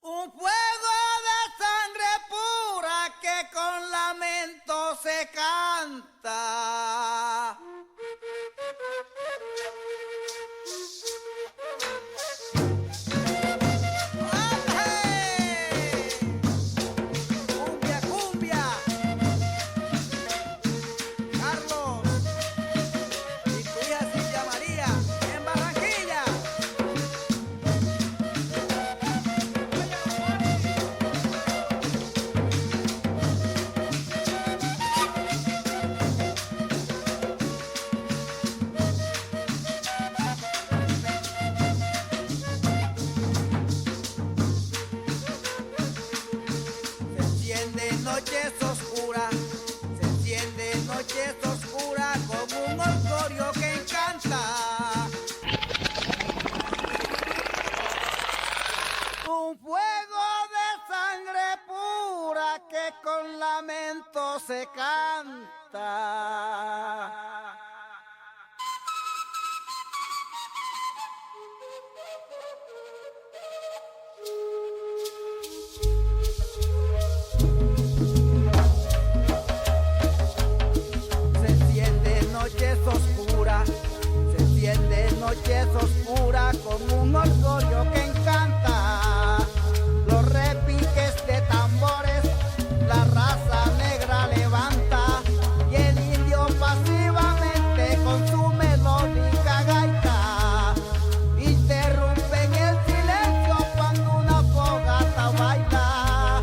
Un fuego de sangre pura que con lamento se canta. Cumbia, cumbia. Carlos y tu hija Silvia María en Barranquilla. Se enciende noches oscuras, se enciende noches oscuras con un orgullo que encanta. Un fuego de sangre pura que con lamento se canta. Se enciende noches oscuras, se enciende noches oscuras con un orgullo que encanta. Los repiques de tambores, la raza negra levanta y el indio pasivamente con su melódica gaita interrumpen el silencio cuando una fogata baila.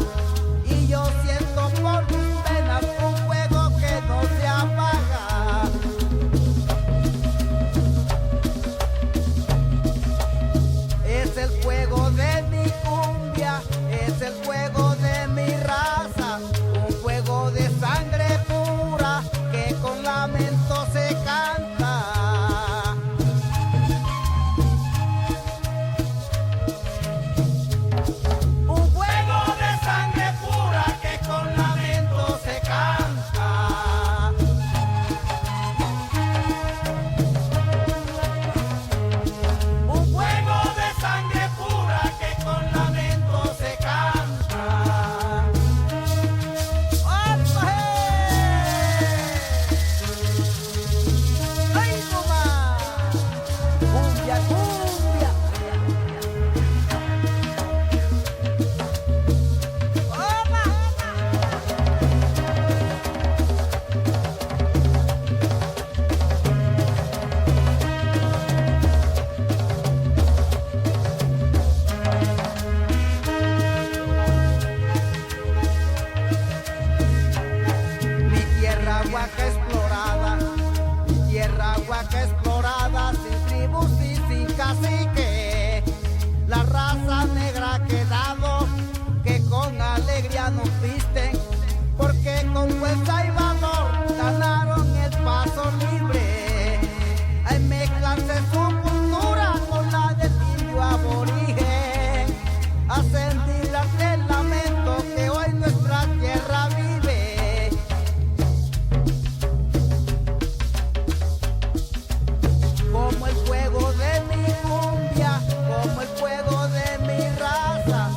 Y yo siento por mis venas un fuego que no se apaga. Es el fuego de mi cumbia, es el fuego de mi raza, un fuego de sangre pura que con lamento se canta. Un fuego de sangre pura que con lamento se canta. Un fuego de sangre pura que con lamento se canta. ¡Opa! ¡Ay, mamá! ¡Cumbia, cumbia! ¡Opa! Mi tierra huaca explorada, mi tierra huaca explorada, sin tribus y sin cacique. La raza negra ha quedado, que con alegría nos visten, porque con fuerza y valor ganaron el paso libre. Hay mezclarse su cultura con la del indio aborigen, hacen dilar el lamento que hoy nuestra tierra vive. Como el fuego de mi cumbia, como el fuego de mi raza,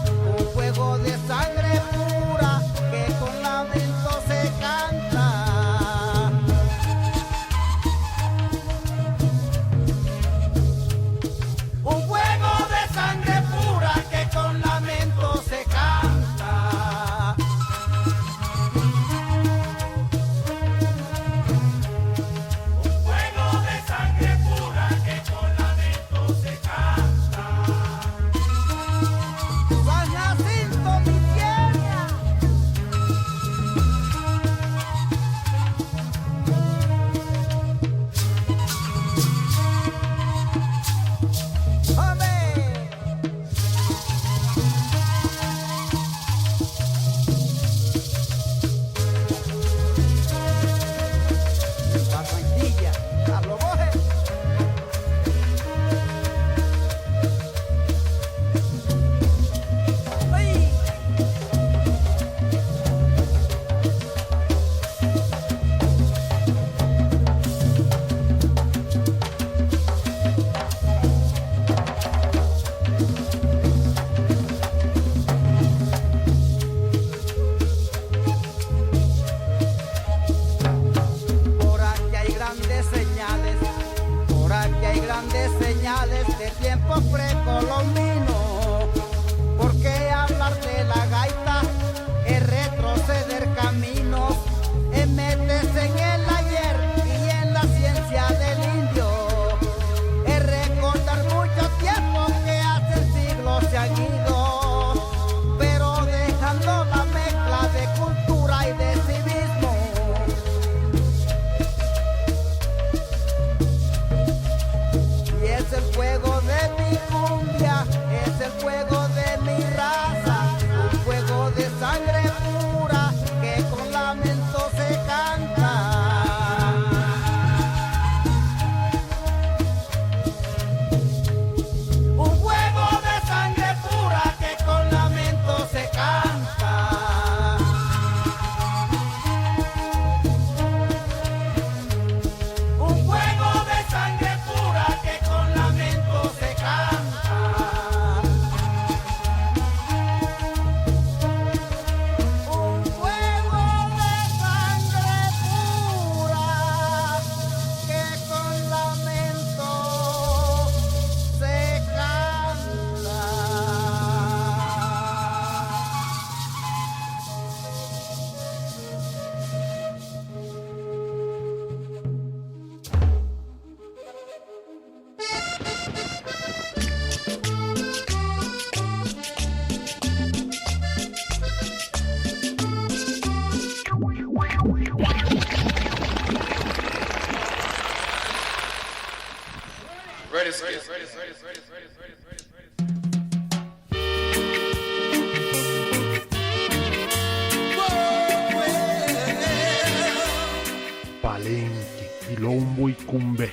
Palenque, Quilombo y Cumbé.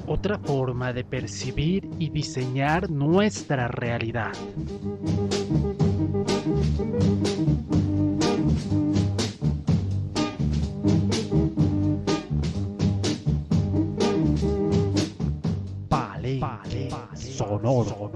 Otra forma de percibir y diseñar nuestra realidad. Palenque, sonoro.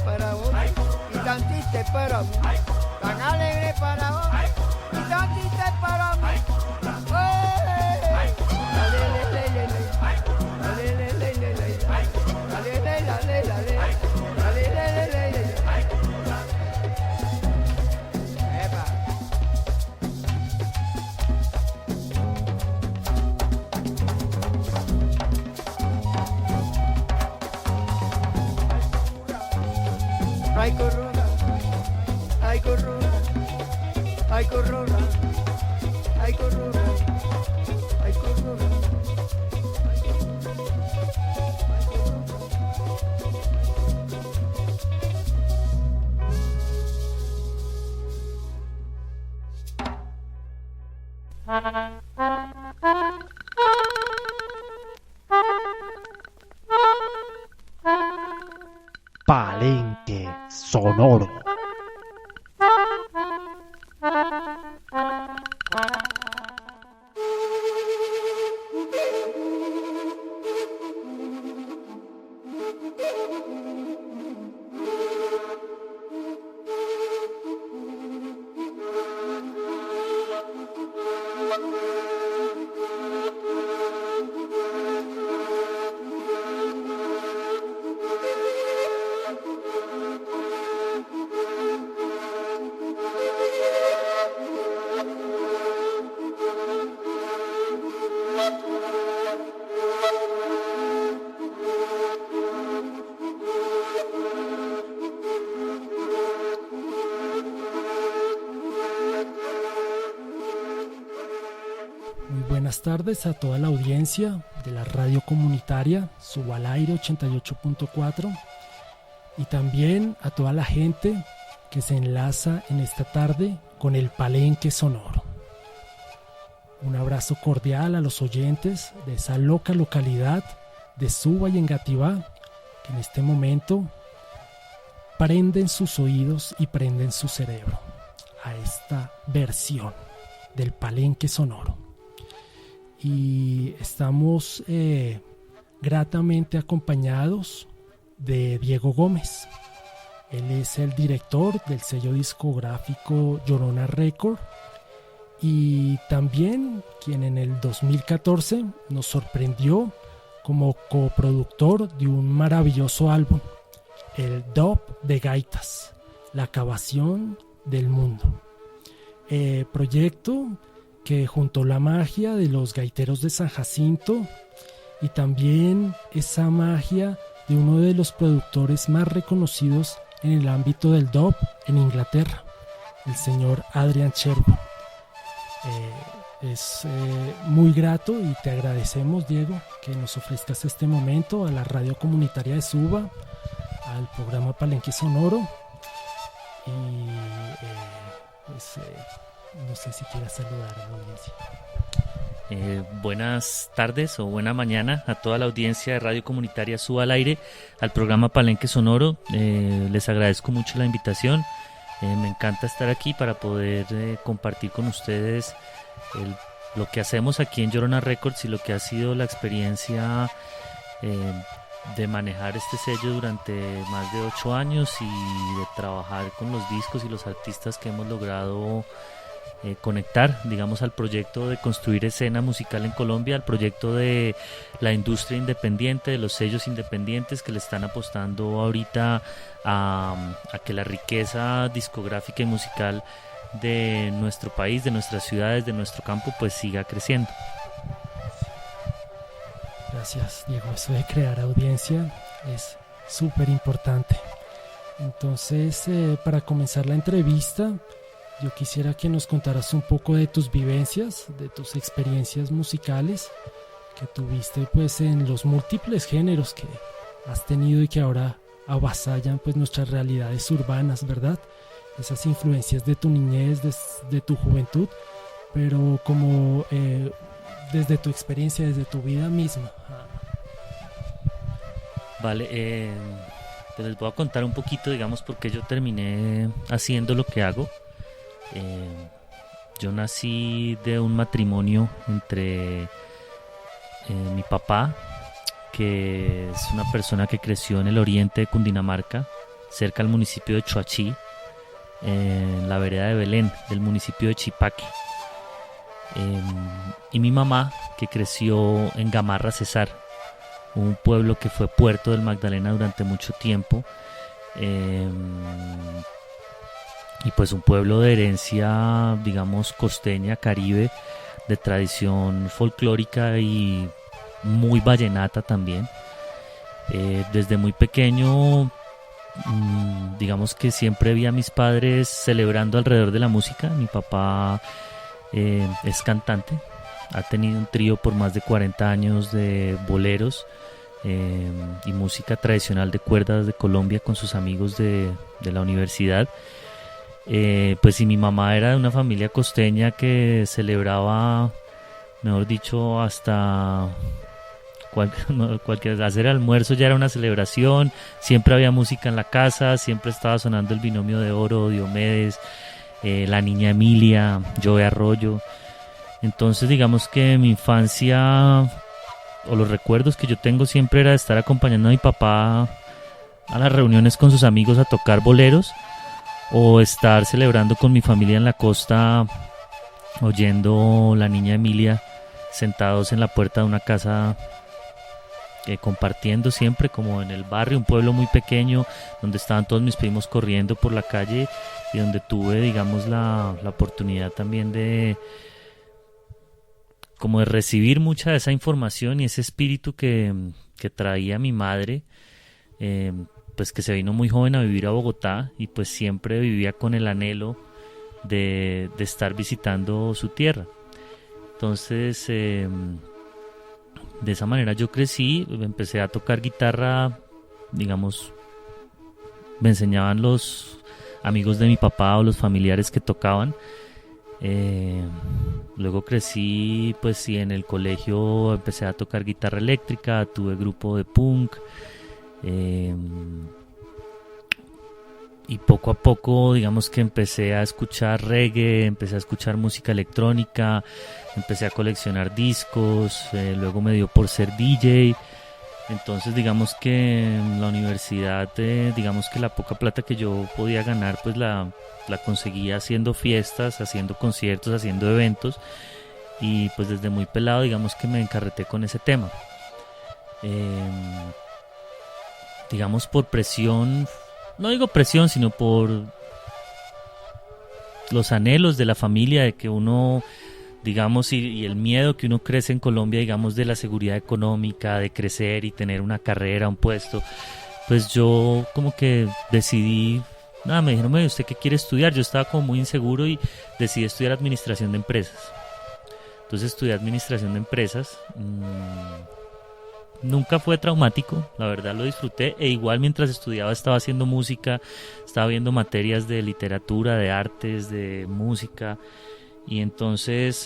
Para vos y tan triste para mí, tan alegre para vos y tan triste para mí. Ay corona, ay corona, ay corona, ay corona, ay corona. Palenque sonoro. Buenas tardes a toda la audiencia de la radio comunitaria Suba al Aire 88.4 y también a toda la gente que se enlaza en esta tarde con el Palenque Sonoro. Un abrazo cordial a los oyentes de esa loca localidad de Suba y Engativá, que en este momento prenden sus oídos y prenden su cerebro a esta versión del Palenque Sonoro. Y estamos gratamente acompañados de Diego Gómez. Él es el director del sello discográfico Llorona Record y también quien en el 2014 nos sorprendió como coproductor de un maravilloso álbum, el Dub de Gaitas, la cavación del mundo. Proyecto que juntó la magia de los gaiteros de San Jacinto y también esa magia de uno de los productores más reconocidos en el ámbito del dub en Inglaterra, el señor Adrian Sherwood. Es muy grato y te agradecemos, Diego, que nos ofrezcas este momento a la radio comunitaria de Suba, al programa Palenque Sonoro y no sé si quieras saludar a la audiencia. Buenas tardes o buena mañana a toda la audiencia de Radio Comunitaria Suba al Aire, al programa Palenque Sonoro. Les agradezco mucho la invitación. Me encanta estar aquí para poder compartir con ustedes lo que hacemos aquí en Llorona Records y lo que ha sido la experiencia de manejar este sello durante más de 8 años y de trabajar con los discos y los artistas que hemos logrado conectar, digamos, al proyecto de construir escena musical en Colombia, al proyecto de la industria independiente, de los sellos independientes que le están apostando ahorita a que la riqueza discográfica y musical de nuestro país, de nuestras ciudades, de nuestro campo, pues siga creciendo. Gracias, Diego. Eso de crear audiencia es súper importante. Entonces, para comenzar la entrevista, yo quisiera que nos contaras un poco de tus vivencias, de tus experiencias musicales que tuviste pues en los múltiples géneros que has tenido y que ahora avasallan pues nuestras realidades urbanas, ¿verdad? Esas influencias de tu niñez, de tu juventud, pero como desde tu experiencia, desde tu vida misma. Vale, pues les voy a contar un poquito, digamos, por qué yo terminé haciendo lo que hago. Yo nací de un matrimonio entre mi papá, que es una persona que creció en el oriente de Cundinamarca, cerca al municipio de Choachí, en la vereda de Belén, del municipio de Chipaque, y mi mamá, que creció en Gamarra Cesar, un pueblo que fue puerto del Magdalena durante mucho tiempo, y pues un pueblo de herencia, digamos, costeña, caribe, de tradición folclórica y muy vallenata también. Desde muy pequeño, digamos que siempre vi a mis padres celebrando alrededor de la música. Mi papá es cantante, ha tenido un trío por más de 40 años de boleros y música tradicional de cuerdas de Colombia con sus amigos de la universidad. Pues si mi mamá era de una familia costeña que celebraba, mejor dicho, hasta cualquier hacer almuerzo ya era una celebración, siempre había música en la casa, siempre estaba sonando el Binomio de Oro, Diomedes, La Niña Emilia, Joe Arroyo. Entonces digamos que mi infancia o los recuerdos que yo tengo siempre era de estar acompañando a mi papá a las reuniones con sus amigos a tocar boleros, o estar celebrando con mi familia en la costa oyendo La Niña Emilia, sentados en la puerta de una casa, compartiendo siempre, como en el barrio, un pueblo muy pequeño, donde estaban todos mis primos corriendo por la calle y donde tuve, digamos, la oportunidad también de como de recibir mucha de esa información y ese espíritu que traía mi madre, pues que se vino muy joven a vivir a Bogotá y pues siempre vivía con el anhelo de estar visitando su tierra. Entonces, de esa manera yo crecí, empecé a tocar guitarra, digamos, me enseñaban los amigos de mi papá o los familiares que tocaban. Luego crecí, pues sí, en el colegio empecé a tocar guitarra eléctrica, tuve grupo de punk, y poco a poco, digamos que empecé a escuchar reggae, empecé a escuchar música electrónica, empecé a coleccionar discos, luego me dio por ser DJ. Entonces digamos que en la universidad, digamos que la poca plata que yo podía ganar, pues la conseguía haciendo fiestas, haciendo conciertos, haciendo eventos, y pues desde muy pelado digamos que me encarreté con ese tema. Digamos por presión, no digo presión, sino por los anhelos de la familia, de que uno, digamos, y el miedo que uno crece en Colombia, digamos, de la seguridad económica, de crecer y tener una carrera, un puesto, pues yo como que decidí, nada, me dijeron, ¿usted qué quiere estudiar? Yo estaba como muy inseguro y decidí estudiar administración de empresas. Entonces estudié administración de empresas. Nunca fue traumático, la verdad lo disfruté, e igual mientras estudiaba estaba haciendo música, estaba viendo materias de literatura, de artes, de música, y entonces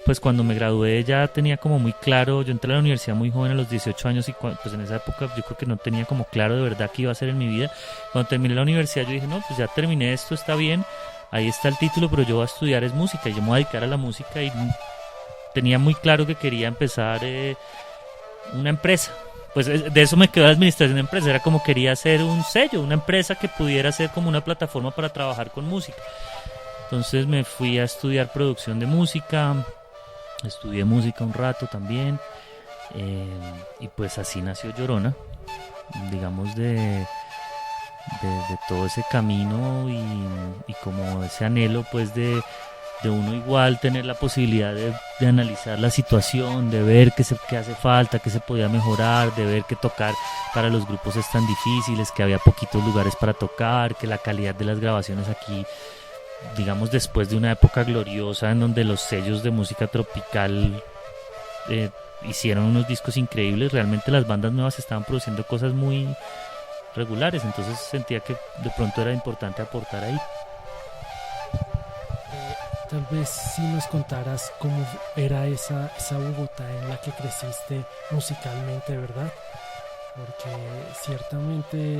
pues cuando me gradué ya tenía como muy claro. Yo entré a la universidad muy joven, a los 18 años, y pues en esa época yo creo que no tenía como claro de verdad qué iba a hacer en mi vida. Cuando terminé la universidad yo dije, no, pues ya terminé esto, está bien, ahí está el título, pero yo voy a estudiar es música, y yo me voy a dedicar a la música, y tenía muy claro que quería empezar una empresa. Pues de eso me quedó la administración de empresas, era como quería hacer un sello, una empresa que pudiera ser como una plataforma para trabajar con música. Entonces me fui a estudiar producción de música, estudié música un rato también, y pues así nació Llorona, digamos de todo ese camino y como ese anhelo pues de uno igual tener la posibilidad de analizar la situación, de ver qué hace falta, qué se podía mejorar, de ver que tocar para los grupos es tan difíciles, que había poquitos lugares para tocar, que la calidad de las grabaciones aquí, digamos después de una época gloriosa en donde los sellos de música tropical hicieron unos discos increíbles, realmente las bandas nuevas estaban produciendo cosas muy regulares, entonces sentía que de pronto era importante aportar ahí. Tal vez si nos contaras cómo era esa Bogotá en la que creciste musicalmente, ¿verdad? Porque ciertamente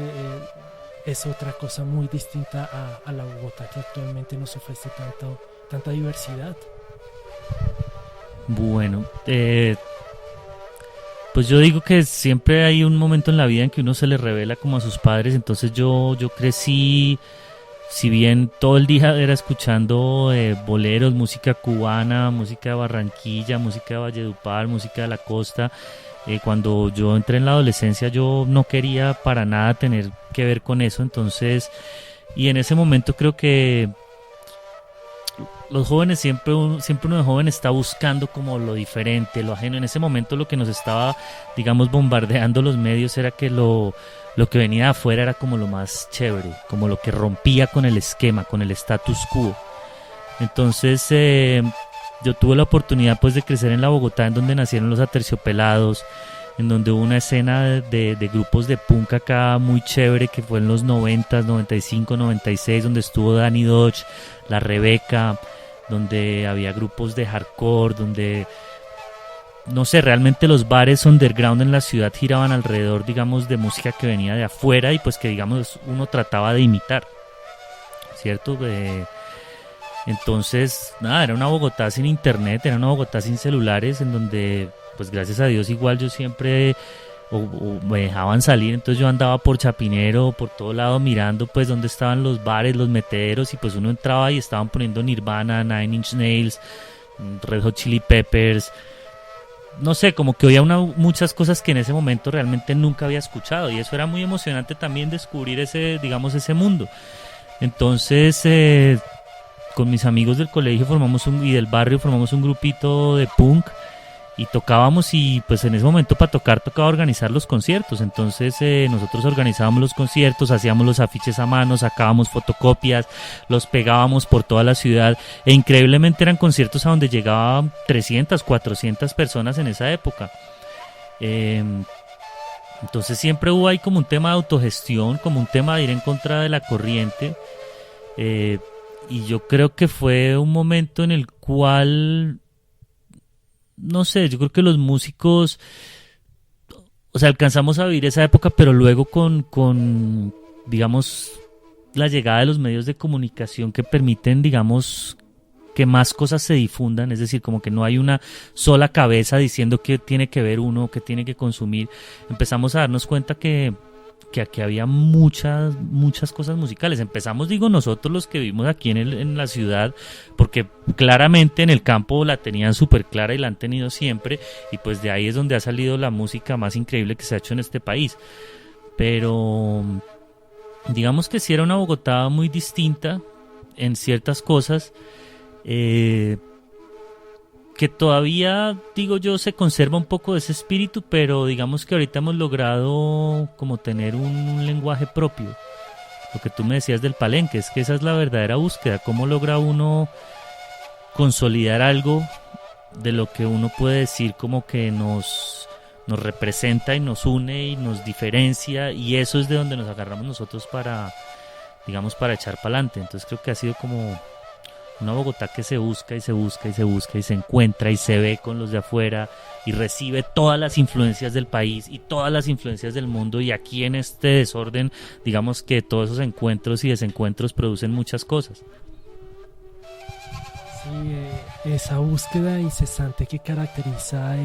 es otra cosa muy distinta a la Bogotá que actualmente nos ofrece tanta diversidad. Bueno, pues yo digo que siempre hay un momento en la vida en que uno se le revela como a sus padres. Entonces yo crecí, si bien todo el día era escuchando boleros, música cubana, música de Barranquilla, música de Valledupar, música de la costa, cuando yo entré en la adolescencia yo no quería para nada tener que ver con eso. Entonces, y en ese momento creo que los jóvenes, siempre uno de joven está buscando como lo diferente, lo ajeno. En ese momento lo que nos estaba, digamos, bombardeando los medios era que lo que venía de afuera era como lo más chévere, como lo que rompía con el esquema, con el status quo. Entonces yo tuve la oportunidad pues de crecer en la Bogotá, en donde nacieron los Aterciopelados, en donde hubo una escena de grupos de punk acá muy chévere, que fue en los 90, 95, 96, donde estuvo Danny Dodge, La Rebeca, donde había grupos de hardcore, donde, no sé, realmente los bares underground en la ciudad giraban alrededor, digamos, de música que venía de afuera y pues que, digamos, uno trataba de imitar, ¿cierto? Entonces, nada, era una Bogotá sin internet, era una Bogotá sin celulares, en donde, pues gracias a Dios, igual yo siempre o me dejaban salir, entonces yo andaba por Chapinero, por todo lado mirando pues dónde estaban los bares, los metederos, y pues uno entraba y estaban poniendo Nirvana, Nine Inch Nails, Red Hot Chili Peppers, no sé, como que oía muchas cosas que en ese momento realmente nunca había escuchado, y eso era muy emocionante también, descubrir ese, digamos, ese mundo. Entonces con mis amigos del colegio y del barrio formamos un grupito de punk y tocábamos, y pues en ese momento para tocar tocaba organizar los conciertos. Entonces nosotros organizábamos los conciertos, hacíamos los afiches a mano, sacábamos fotocopias, los pegábamos por toda la ciudad, e increíblemente eran conciertos a donde llegaban 300, 400 personas en esa época. Entonces siempre hubo ahí como un tema de autogestión, como un tema de ir en contra de la corriente, y yo creo que fue un momento en el cual, no sé, yo creo que los músicos, o sea, alcanzamos a vivir esa época, pero luego con digamos, la llegada de los medios de comunicación que permiten, digamos, que más cosas se difundan, es decir, como que no hay una sola cabeza diciendo qué tiene que ver uno, qué tiene que consumir. Empezamos a darnos cuenta que aquí había muchas cosas musicales. Empezamos, digo, nosotros los que vivimos aquí en la ciudad, porque claramente en el campo la tenían súper clara y la han tenido siempre, y pues de ahí es donde ha salido la música más increíble que se ha hecho en este país. Pero digamos que sí era una Bogotá muy distinta en ciertas cosas, que todavía, digo yo, se conserva un poco de ese espíritu, pero digamos que ahorita hemos logrado como tener un lenguaje propio. Lo que tú me decías del palenque, es que esa es la verdadera búsqueda, cómo logra uno consolidar algo de lo que uno puede decir como que nos representa y nos une y nos diferencia, y eso es de donde nos agarramos nosotros para, digamos, para echar para adelante. Entonces creo que ha sido como una Bogotá que se busca y se busca y se busca y se encuentra y se ve con los de afuera y recibe todas las influencias del país y todas las influencias del mundo, y aquí en este desorden, digamos que todos esos encuentros y desencuentros producen muchas cosas. Sí, esa búsqueda incesante que caracteriza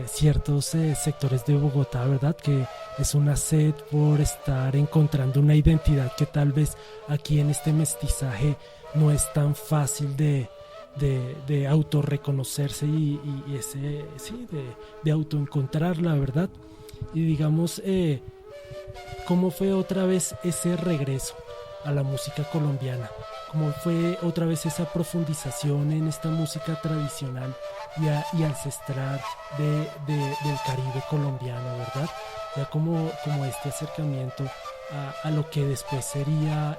ciertos sectores de Bogotá, ¿verdad? Que es una sed por estar encontrando una identidad que tal vez aquí en este mestizaje no es tan fácil de autorreconocerse y de autoencontrarla, ¿verdad? Y digamos, ¿cómo fue otra vez ese regreso a la música colombiana? ¿Cómo fue otra vez esa profundización en esta música tradicional y ancestral del Caribe colombiano, ¿verdad? Ya como este acercamiento a lo que después sería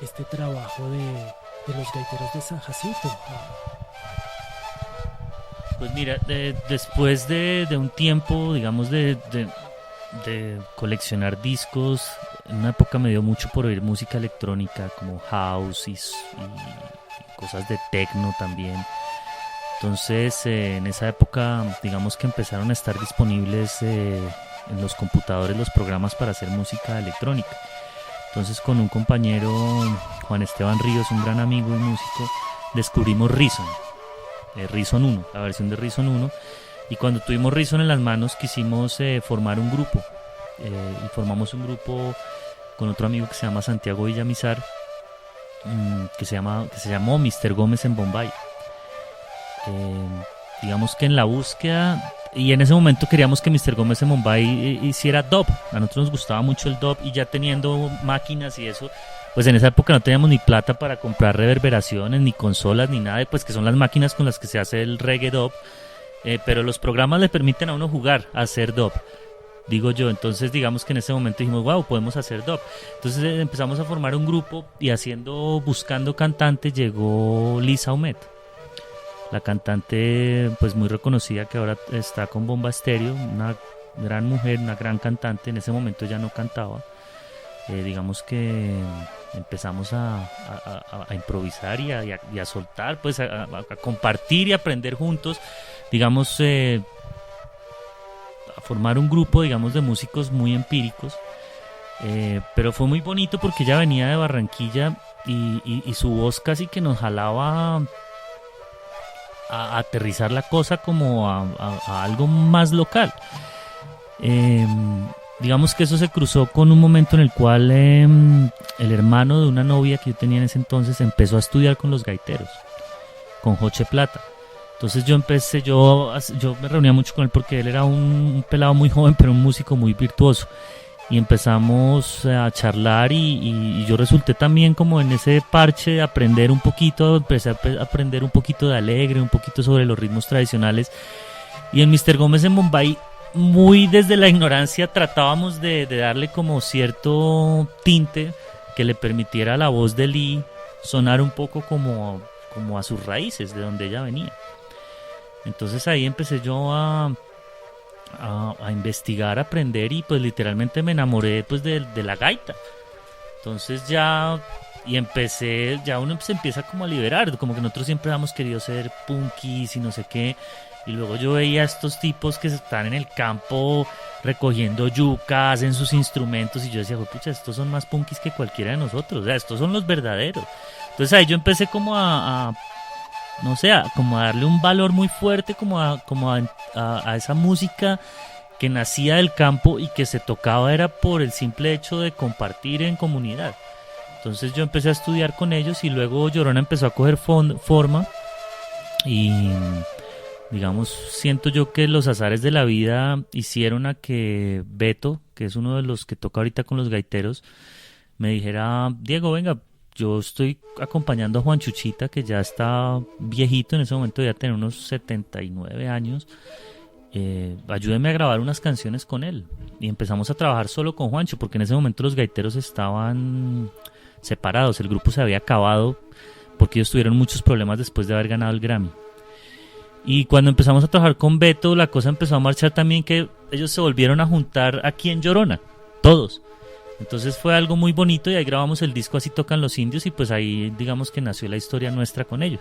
este trabajo de los gaiteros de San Jacinto. Pues mira, después de un tiempo, digamos, de coleccionar discos, en una época me dio mucho por oír música electrónica como house y cosas de techno también. Entonces en esa época, digamos que empezaron a estar disponibles en los computadores los programas para hacer música electrónica. Entonces con un compañero, Juan Esteban Ríos, un gran amigo y músico, descubrimos Reason, Reason 1, la versión de Reason 1, y cuando tuvimos Reason en las manos quisimos formar un grupo, y formamos un grupo con otro amigo que se llama Santiago Villamizar, que se llamó Mr. Gómez en Bombay. Digamos que en la búsqueda, y en ese momento queríamos que Mr. Gómez en Bombay hiciera dub. A nosotros nos gustaba mucho el dub, y ya teniendo máquinas y eso, pues en esa época no teníamos ni plata para comprar reverberaciones, ni consolas, ni nada, pues que son las máquinas con las que se hace el reggae dub, pero los programas le permiten a uno jugar a hacer dub, digo yo. Entonces digamos que en ese momento dijimos, wow, podemos hacer dub. Entonces empezamos a formar un grupo, y buscando cantantes, llegó Lisa Humet, la cantante pues muy reconocida que ahora está con Bomba Estéreo, una gran mujer, una gran cantante. En ese momento ya no cantaba. Digamos que empezamos a improvisar y a soltar, pues a compartir y aprender juntos, digamos, a formar un grupo, digamos, de músicos muy empíricos, pero fue muy bonito porque ella venía de Barranquilla y su voz casi que nos jalaba a aterrizar la cosa como a algo más local. Digamos que eso se cruzó con un momento en el cual el hermano de una novia que yo tenía en ese entonces empezó a estudiar con los gaiteros, con Joche Plata. Entonces yo me reunía mucho con él porque él era un pelado muy joven, pero un músico muy virtuoso. Y empezamos a charlar y yo resulté también como en ese parche de aprender un poquito, empecé a aprender un poquito de alegre, un poquito sobre los ritmos tradicionales. Y en Mr. Gómez en Bombay, muy desde la ignorancia, tratábamos de darle como cierto tinte que le permitiera a la voz de Lee sonar un poco como a sus raíces, de donde ella venía. Entonces ahí empecé yo a investigar, a aprender, y pues literalmente me enamoré pues de la gaita. Entonces ya uno se empieza como a liberar, como que nosotros siempre hemos querido ser punkis y no sé qué, y luego yo veía a estos tipos que están en el campo recogiendo yuca, hacen sus instrumentos, y yo decía, pucha, estos son más punkis que cualquiera de nosotros, o sea, estos son los verdaderos. Entonces ahí yo empecé como no sé, como a darle un valor muy fuerte como a esa música que nacía del campo y que se tocaba era por el simple hecho de compartir en comunidad. Entonces yo empecé a estudiar con ellos y luego Llorona empezó a coger forma y digamos, siento yo que los azares de la vida hicieron a que Beto, que es uno de los que toca ahorita con los gaiteros, me dijera, Diego, venga, yo estoy acompañando a Juan Chuchita, que ya está viejito, en ese momento ya tiene unos 79 años, ayúdeme a grabar unas canciones con él. Y empezamos a trabajar solo con Juancho, porque en ese momento los gaiteros estaban separados, el grupo se había acabado, porque ellos tuvieron muchos problemas después de haber ganado el Grammy. Y cuando empezamos a trabajar con Beto, la cosa empezó a marchar también, que ellos se volvieron a juntar aquí en Llorona, todos. Entonces fue algo muy bonito y ahí grabamos el disco Así Tocan los Indios, y pues ahí digamos que nació la historia nuestra con ellos.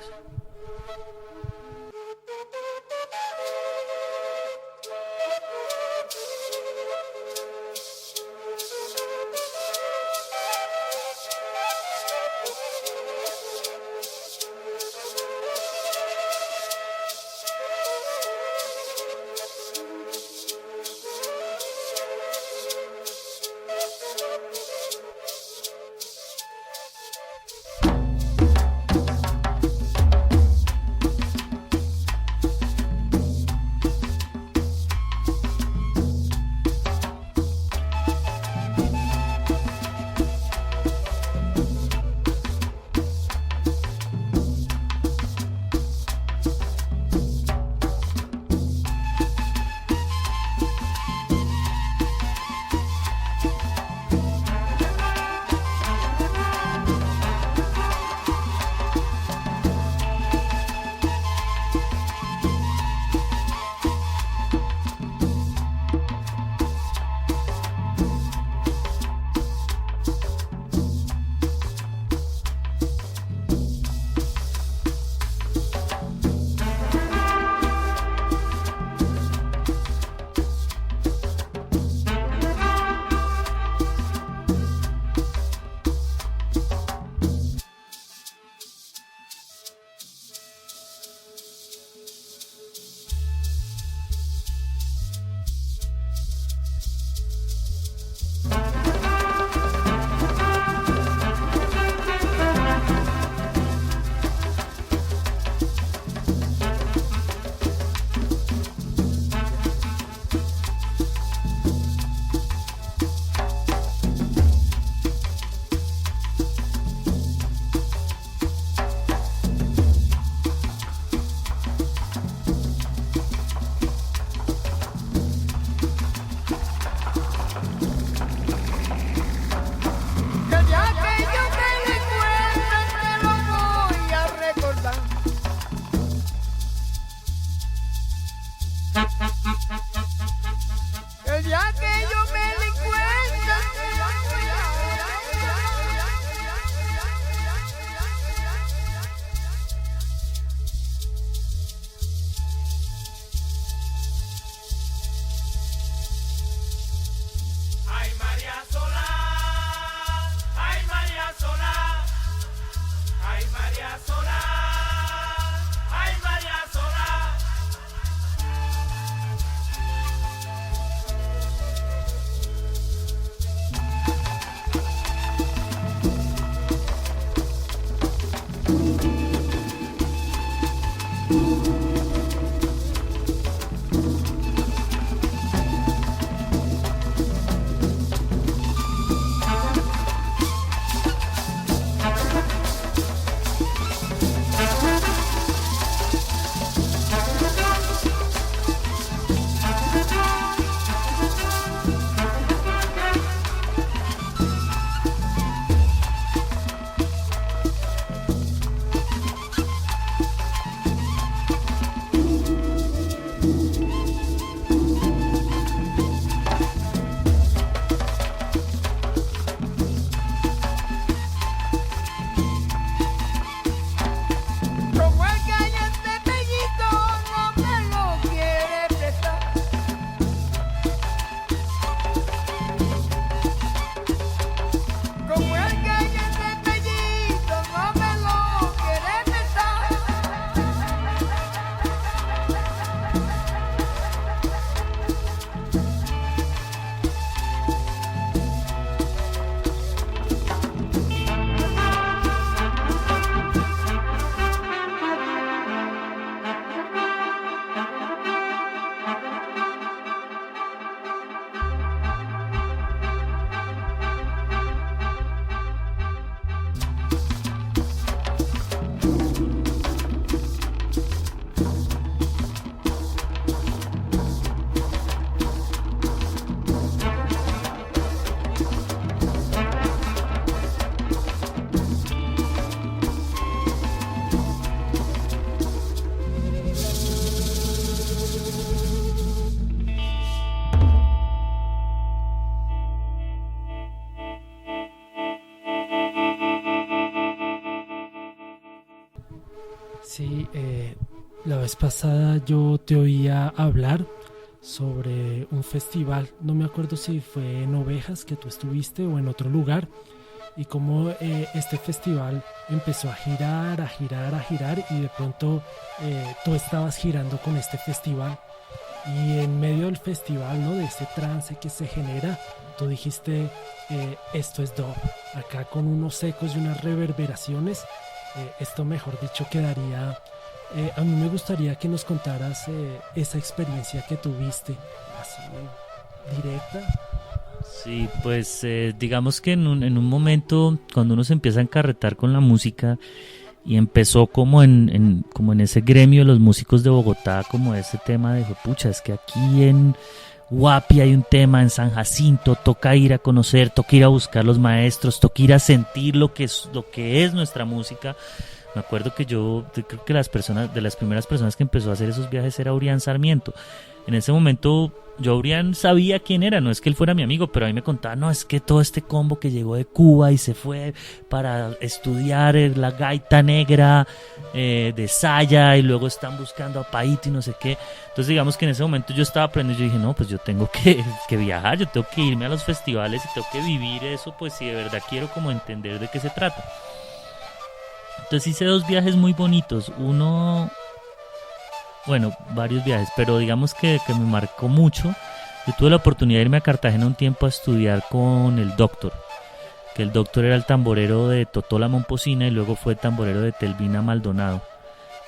María Solar, ay María Solar. Sí, la vez pasada yo te oía hablar sobre un festival, no me acuerdo si fue en Ovejas que tú estuviste o en otro lugar, y cómo este festival empezó a girar, a girar, a girar, y de pronto tú estabas girando con este festival, y en medio del festival, ¿no?, de este trance que se genera, tú dijiste, esto es dub, acá con unos ecos y unas reverberaciones. Esto, mejor dicho, quedaría... a mí me gustaría que nos contaras esa experiencia que tuviste, así directa. Sí, pues digamos que en un momento, cuando uno se empieza a encarretar con la música y empezó como en ese gremio de los músicos de Bogotá, como ese tema de, pucha, es que aquí en Guapi hay un tema, en San Jacinto toca ir a conocer, toca ir a buscar los maestros, toca ir a sentir lo que es nuestra música. Me acuerdo que yo creo que de las primeras personas que empezó a hacer esos viajes era Urián Sarmiento. En ese momento yo Urián sabía quién era, no es que él fuera mi amigo, pero a mí me contaba, no, es que todo este combo que llegó de Cuba y se fue para estudiar la gaita negra de Saya, y luego están buscando a Paito y no sé qué. Entonces digamos que en ese momento yo estaba aprendiendo y yo dije, no, pues yo tengo que viajar, yo tengo que irme a los festivales y tengo que vivir eso, pues si de verdad quiero como entender de qué se trata. Entonces hice 2 viajes muy bonitos, varios viajes, pero digamos que me marcó mucho. Yo tuve la oportunidad de irme a Cartagena un tiempo a estudiar con el Doctor, que el Doctor era el tamborero de Totola Momposina y luego fue tamborero de Telvina Maldonado,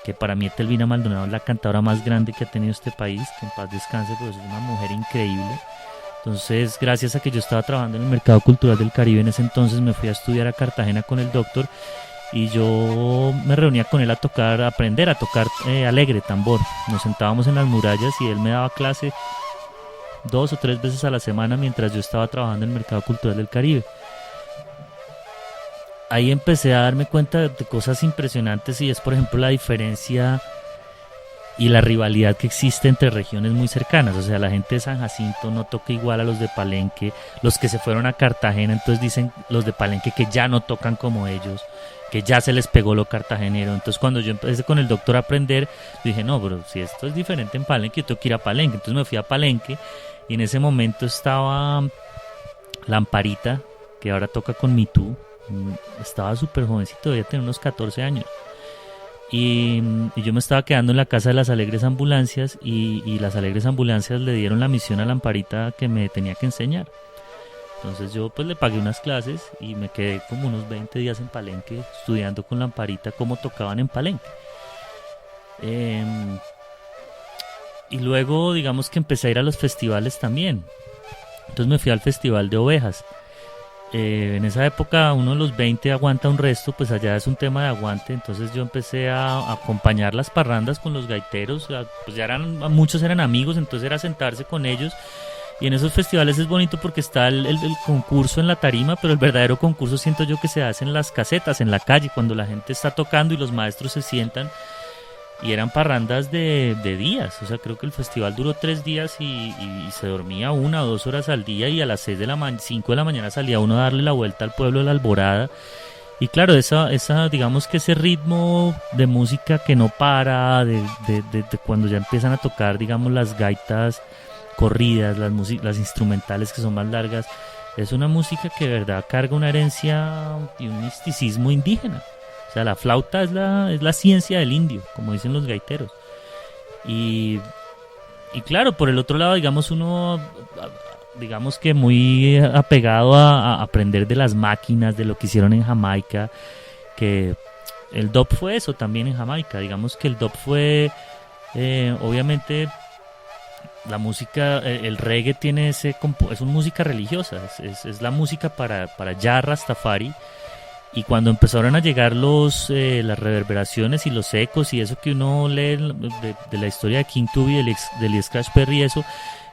que para mí Telvina Maldonado es la cantadora más grande que ha tenido este país, que en paz descanse, pues es una mujer increíble. Entonces, gracias a que yo estaba trabajando en el mercado cultural del Caribe en ese entonces, me fui a estudiar a Cartagena con el Doctor. Y yo me reunía con él a aprender a tocar alegre, tambor. Nos sentábamos en las murallas y él me daba clase 2 o 3 veces a la semana mientras yo estaba trabajando en el mercado cultural del Caribe. Ahí empecé a darme cuenta de cosas impresionantes, y es, por ejemplo, la diferencia y la rivalidad que existe entre regiones muy cercanas. O sea, la gente de San Jacinto no toca igual a los de Palenque. Los que se fueron a Cartagena, entonces dicen los de Palenque que ya no tocan como ellos, que ya se les pegó lo cartagenero. Entonces cuando yo empecé con el Doctor a aprender, dije, no, pero si esto es diferente en Palenque, yo tengo que ir a Palenque. Entonces me fui a Palenque, y en ese momento estaba Lamparita, que ahora toca con Me Too. Estaba súper jovencito, debía tener unos 14 años. Y yo me estaba quedando en la casa de las Alegres Ambulancias, y las Alegres Ambulancias le dieron la misión a Lamparita que me tenía que enseñar. Entonces yo pues le pagué unas clases y me quedé como unos 20 días en Palenque estudiando con Lamparita cómo tocaban en Palenque. Y luego digamos que empecé a ir a los festivales también. Entonces me fui al Festival de Ovejas. En esa época uno de los 20 aguanta un resto, pues allá es un tema de aguante. Entonces yo empecé a acompañar las parrandas con los gaiteros, pues ya muchos eran amigos, entonces era sentarse con ellos. Y en esos festivales es bonito porque está el concurso en la tarima, pero el verdadero concurso siento yo que se hace en las casetas, en la calle, cuando la gente está tocando y los maestros se sientan. Y eran parrandas de días, o sea, creo que el festival duró 3 días y se dormía 1 o 2 horas al día, y a las 5 de la mañana salía uno a darle la vuelta al pueblo de la Alborada. Y claro, esa digamos que ese ritmo de música que no para, de cuando ya empiezan a tocar, digamos, las gaitas corridas, las instrumentales que son más largas, es una música que de verdad carga una herencia y un misticismo indígena. O sea, la flauta es la ciencia del indio, como dicen los gaiteros. Y claro, por el otro lado, digamos, uno, digamos que muy apegado a aprender de las máquinas, de lo que hicieron en Jamaica, que el dub fue eso también en Jamaica. Digamos que el dub fue, obviamente, la música, el reggae tiene es una música religiosa, es la música para ya Rastafari. Y cuando empezaron a llegar las reverberaciones y los ecos y eso que uno lee de la historia de King Tubby, del Scratch Perry y eso,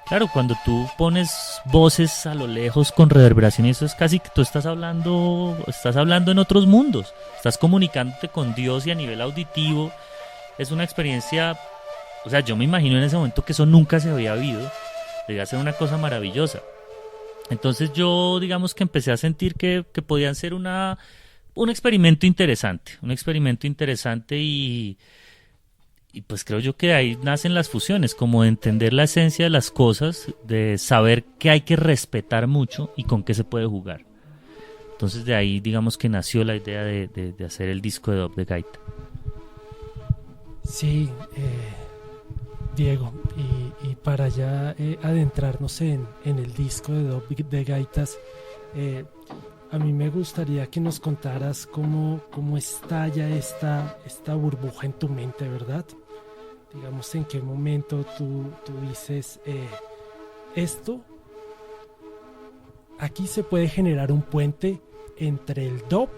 claro, cuando tú pones voces a lo lejos con reverberación, eso es casi que tú estás hablando en otros mundos, estás comunicándote con Dios, y a nivel auditivo es una experiencia, o sea, yo me imagino en ese momento que eso nunca se había habido, debía ser una cosa maravillosa. Entonces yo digamos que empecé a sentir que podían ser un experimento interesante y pues creo yo que de ahí nacen las fusiones, como de entender la esencia de las cosas, de saber que hay que respetar mucho y con qué se puede jugar. Entonces de ahí digamos que nació la idea de hacer el disco de dub de gaita. Sí, Diego, y para ya adentrarnos en el disco de dub de gaitas, a mí me gustaría que nos contaras cómo estalla esta burbuja en tu mente, ¿verdad? Digamos, en qué momento tú dices, esto, aquí se puede generar un puente entre el dub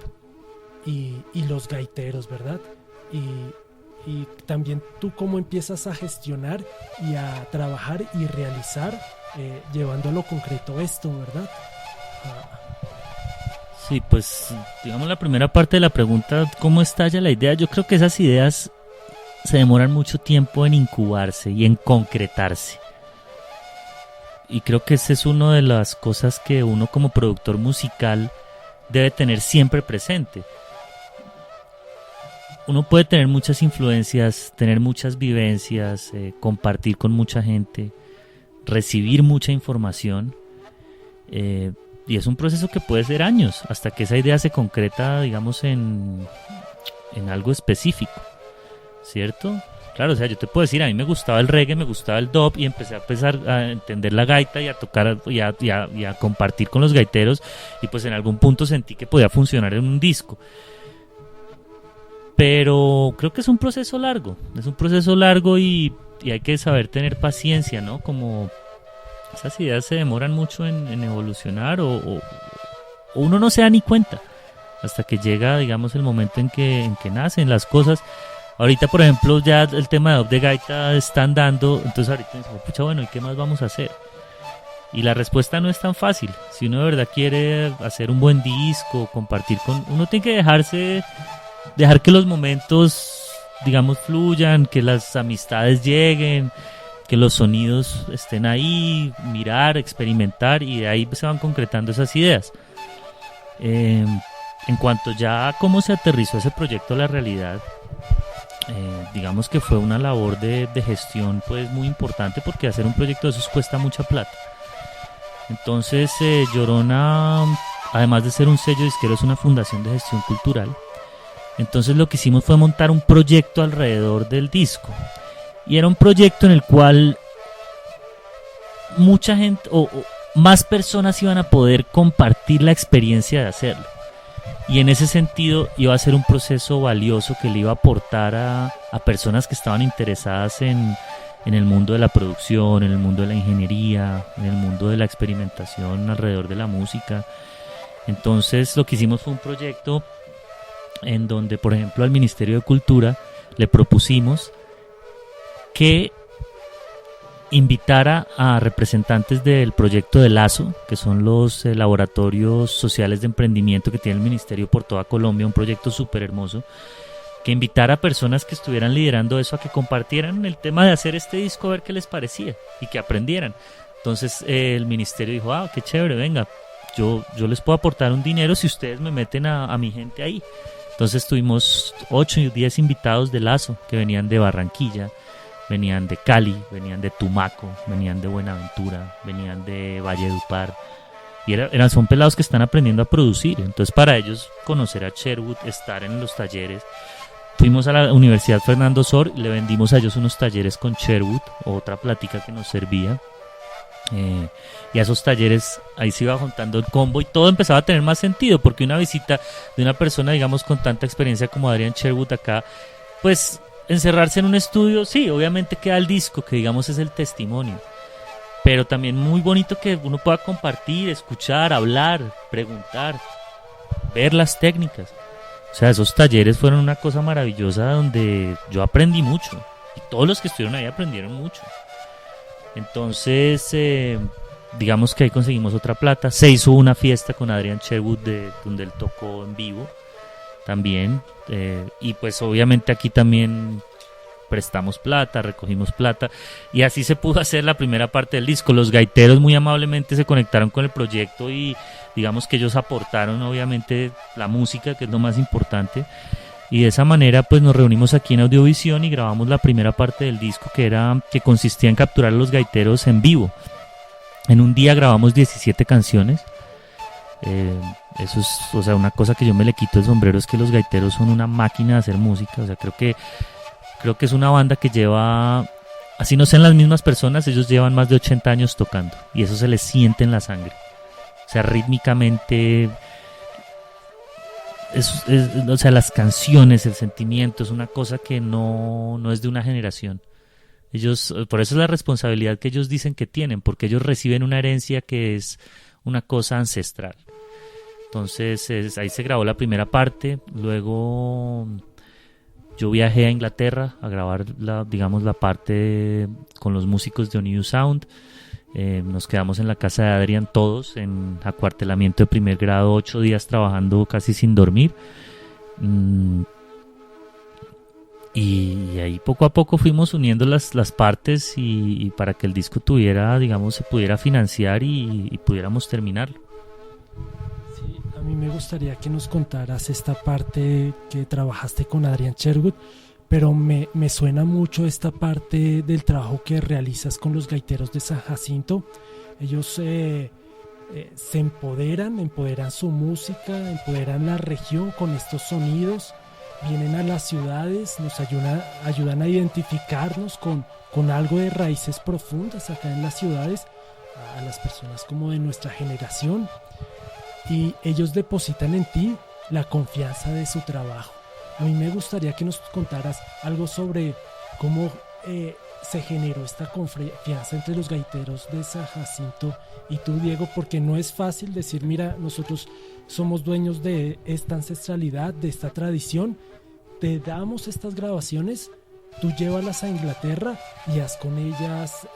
y los gaiteros, ¿verdad? Y también tú cómo empiezas a gestionar y a trabajar y realizar, llevando a lo concreto esto, ¿verdad? Sí, pues digamos la primera parte de la pregunta, ¿cómo estalla la idea? Yo creo que esas ideas se demoran mucho tiempo en incubarse y en concretarse. Y creo que esa es una de las cosas que uno como productor musical debe tener siempre presente. Uno puede tener muchas influencias, tener muchas vivencias, compartir con mucha gente, recibir mucha información, y es un proceso que puede ser años hasta que esa idea se concreta, digamos, en algo específico, ¿cierto? Claro, o sea, yo te puedo decir, a mí me gustaba el reggae, me gustaba el dub, y empecé a empezar a entender la gaita y a tocar y a compartir con los gaiteros, y pues en algún punto sentí que podía funcionar en un disco. Pero creo que es un proceso largo y hay que saber tener paciencia, ¿no? Como esas ideas se demoran mucho en evolucionar o uno no se da ni cuenta hasta que llega, digamos, el momento en que nacen las cosas. Ahorita, por ejemplo, ya el tema de dub de gaita está andando, entonces ahorita decimos, pucha, bueno, ¿y qué más vamos a hacer? Y la respuesta no es tan fácil. Si uno de verdad quiere hacer un buen disco, compartir uno tiene que dejar que los momentos, digamos, fluyan, que las amistades lleguen, que los sonidos estén ahí, mirar, experimentar, y de ahí se van concretando esas ideas. En cuanto ya a cómo se aterrizó ese proyecto a la realidad, digamos que fue una labor de gestión pues muy importante, porque hacer un proyecto de esos cuesta mucha plata. Entonces Llorona, además de ser un sello disquero, es una fundación de gestión cultural. Entonces lo que hicimos fue montar un proyecto alrededor del disco, y era un proyecto en el cual mucha gente, más personas iban a poder compartir la experiencia de hacerlo. Y en ese sentido iba a ser un proceso valioso que le iba a aportar a personas que estaban interesadas en el mundo de la producción, en el mundo de la ingeniería, en el mundo de la experimentación alrededor de la música. Entonces lo que hicimos fue un proyecto en donde, por ejemplo, al Ministerio de Cultura le propusimos que invitara a representantes del proyecto de Lazo, que son los laboratorios sociales de emprendimiento que tiene el Ministerio por toda Colombia, un proyecto súper hermoso, que invitara a personas que estuvieran liderando eso a que compartieran el tema de hacer este disco, a ver qué les parecía y que aprendieran. Entonces el ministerio dijo, qué chévere, venga, yo les puedo aportar un dinero si ustedes me meten a mi gente ahí. Entonces tuvimos 8 y 10 invitados de Lazo que venían de Barranquilla, venían de Cali, venían de Tumaco, venían de Buenaventura, venían de Valledupar. Y son pelados que están aprendiendo a producir. Entonces para ellos conocer a Sherwood, estar en los talleres. Fuimos a la Universidad Fernando Sor y le vendimos a ellos unos talleres con Sherwood, otra plática que nos servía. Y a esos talleres ahí se iba juntando el combo y todo empezaba a tener más sentido, porque una visita de una persona, digamos, con tanta experiencia como Adrián Sherwood acá, pues encerrarse en un estudio, sí, obviamente queda el disco, que digamos es el testimonio, pero también muy bonito que uno pueda compartir, escuchar, hablar, preguntar, ver las técnicas. O sea, esos talleres fueron una cosa maravillosa donde yo aprendí mucho y todos los que estuvieron ahí aprendieron mucho. Entonces, digamos que ahí conseguimos otra plata. Se hizo una fiesta con Adrián Sherwood donde él tocó en vivo también, y pues obviamente aquí también prestamos plata, recogimos plata y así se pudo hacer la primera parte del disco. Los gaiteros muy amablemente se conectaron con el proyecto y digamos que ellos aportaron obviamente la música, que es lo más importante, y de esa manera pues nos reunimos aquí en Audiovisión y grabamos la primera parte del disco, que consistía en capturar a los gaiteros en vivo. En un día grabamos 17 canciones. Eso es, o sea, una cosa que yo me le quito el sombrero, es que los gaiteros son una máquina de hacer música. O sea, creo que es una banda que lleva, así no sean las mismas personas, ellos llevan más de 80 años tocando y eso se les siente en la sangre. O sea, rítmicamente, o sea, las canciones, el sentimiento, es una cosa que no es de una generación. Ellos, por eso es la responsabilidad que ellos dicen que tienen, porque ellos reciben una herencia que es una cosa ancestral. Entonces ahí se grabó la primera parte. Luego yo viajé a Inglaterra a grabar la parte con los músicos de New Sound. Nos quedamos en la casa de Adrián todos en acuartelamiento de primer grado, 8 días trabajando casi sin dormir. Y ahí poco a poco fuimos uniendo las partes y para que el disco tuviera, digamos, se pudiera financiar y pudiéramos terminarlo. Sí, a mí me gustaría que nos contaras esta parte que trabajaste con Adrián Sherwood, pero me suena mucho esta parte del trabajo que realizas con los gaiteros de San Jacinto. Ellos se empoderan su música, empoderan la región con estos sonidos. Vienen a las ciudades, nos ayudan a identificarnos con algo de raíces profundas acá en las ciudades, a las personas como de nuestra generación, y ellos depositan en ti la confianza de su trabajo. A mí me gustaría que nos contaras algo sobre cómo se generó esta confianza entre los gaiteros de San Jacinto y tú, Diego, porque no es fácil decir, mira, nosotros somos dueños de esta ancestralidad, de esta tradición, te damos estas grabaciones, tú llévalas a Inglaterra y haz con ellas,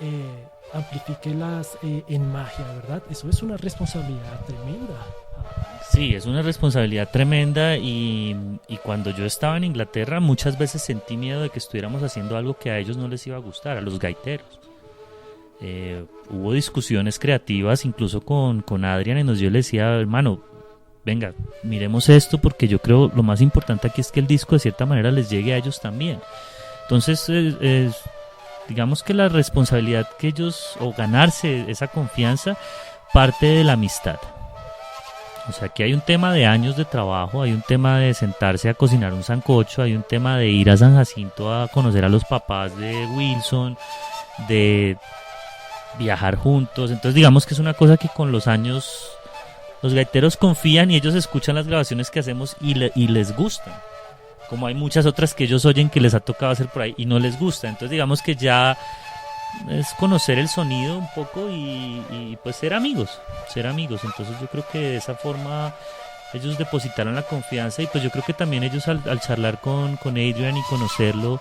amplifíquelas en magia, ¿verdad? Eso es una responsabilidad tremenda. Sí, es una responsabilidad tremenda y cuando yo estaba en Inglaterra muchas veces sentí miedo de que estuviéramos haciendo algo que a ellos no les iba a gustar, a los gaiteros. Hubo discusiones creativas incluso con Adrián, y yo le decía, hermano, venga, miremos esto, porque yo creo lo más importante aquí es que el disco de cierta manera les llegue a ellos también. Entonces, digamos que la responsabilidad que ellos, o ganarse esa confianza, parte de la amistad. O sea, aquí hay un tema de años de trabajo, hay un tema de sentarse a cocinar un sancocho, hay un tema de ir a San Jacinto a conocer a los papás de Wilson, de viajar juntos. Entonces digamos que es una cosa que con los años los gaiteros confían y ellos escuchan las grabaciones que hacemos y les gustan. Como hay muchas otras que ellos oyen que les ha tocado hacer por ahí y no les gusta. Entonces digamos que ya es conocer el sonido un poco y pues ser amigos. Entonces yo creo que de esa forma ellos depositaron la confianza y pues yo creo que también ellos al charlar con Adrian y conocerlo,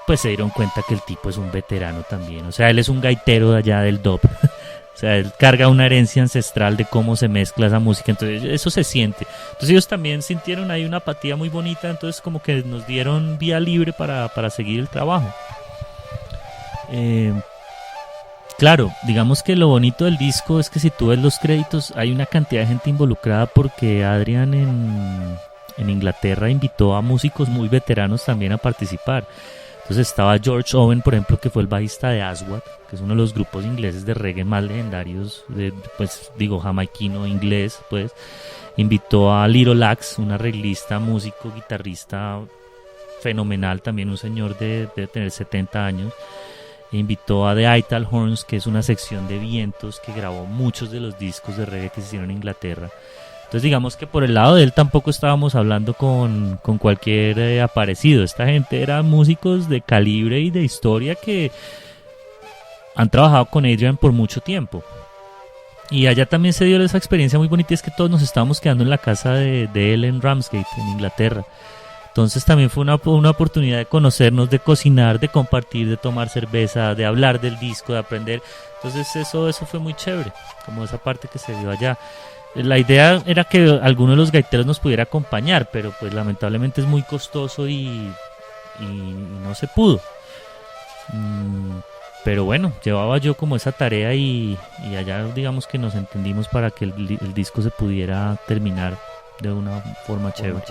pues se dieron cuenta que el tipo es un veterano también. O sea, él es un gaitero de allá del dub. O sea, él carga una herencia ancestral de cómo se mezcla esa música, entonces eso se siente. Entonces ellos también sintieron ahí una apatía muy bonita, entonces como que nos dieron vía libre para seguir el trabajo. Claro, digamos que lo bonito del disco es que si tú ves los créditos hay una cantidad de gente involucrada porque Adrian en Inglaterra invitó a músicos muy veteranos también a participar. Entonces estaba George Owen, por ejemplo, que fue el bajista de Aswad, que es uno de los grupos ingleses de reggae más legendarios, jamaiquino inglés, pues. Invitó a Little Axe, un arreglista, músico, guitarrista fenomenal, también un señor de tener 70 años. Invitó a The Ital Horns, que es una sección de vientos que grabó muchos de los discos de reggae que se hicieron en Inglaterra. Entonces digamos que por el lado de él tampoco estábamos hablando con cualquier aparecido. Esta gente eran músicos de calibre y de historia que han trabajado con Adrian por mucho tiempo. Y allá también se dio esa experiencia muy bonita, es que todos nos estábamos quedando en la casa de él en Ramsgate, en Inglaterra. Entonces también fue una oportunidad de conocernos, de cocinar, de compartir, de tomar cerveza, de hablar del disco, de aprender. Entonces eso fue muy chévere, como esa parte que se dio allá. La idea era que alguno de los gaiteros nos pudiera acompañar, pero pues lamentablemente es muy costoso y no se pudo. Pero bueno, llevaba yo como esa tarea y allá digamos que nos entendimos para que el disco se pudiera terminar de una forma chévere.